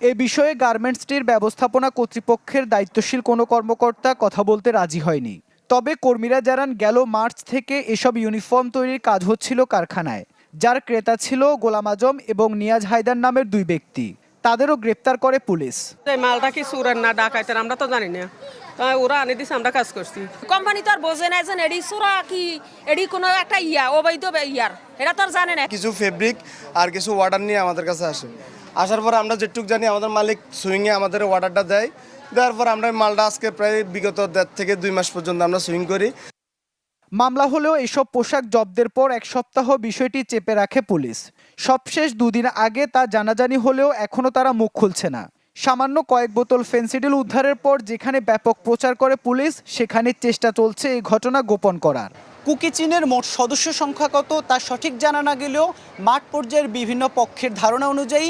এ বিষয়ে গার্মেন্টসটির ব্যবস্থাপনা কর্তৃপক্ষের দায়িত্বশীল কোনো কর্মকর্তা কথা বলতে রাজি হয়নি। তবে কর্মীরা জানান গেল মার্চ থেকে এসব ইউনিফর্ম তৈরির কাজ হচ্ছিল কারখানায়, যার ক্রেতা ছিল গোলাম আজম এবং নিয়াজ হায়দার নামের দুই ব্যক্তি। তাদেরও গ্রেপ্তার করে পুলিশ। এই মালটা কি চুরের না ডাকাইতের আমরা তো জানি না, তাই ওরা আনি দিছে, আমরা কাজ করছি। কোম্পানি তো আর বোঝে না যে এডি চোরা কি এডি কোনো একটা অবৈধ ইয়ার, এটা তো আর জানে না। কিছু ফেব্রিক আর কিছু অর্ডার নিয়ে আমাদের কাছে আসে, আসার পর আমরা যেটুক জানি আমাদের মালিক সুইংয়ে আমাদের অর্ডারটা দেয়, দেওয়ার পর আমরা মালটা আজকে প্রায় বিগত 1.5 থেকে 2 মাস পর্যন্ত আমরা সুইং করি। মামলা হলেও এসব পোশাক জব্দের পর এক সপ্তাহ বিষয়টি চেপে রাখে পুলিশ। সবশেষ দুদিন আগে তা জানাজানি হলেও এখনও তারা মুখ খুলছে না। সামান্য কয়েক বোতল ফেন্সিডিল উদ্ধারের পর যেখানে ব্যাপক প্রচার করে পুলিশ, সেখানে চেষ্টা চলছে এই ঘটনা গোপন করার। কুকি চীনের মোট সদস্য সংখ্যা কত তা সঠিক জানা না গেলেও মাঠ পর্যায়ের বিভিন্ন পক্ষের ধারণা অনুযায়ী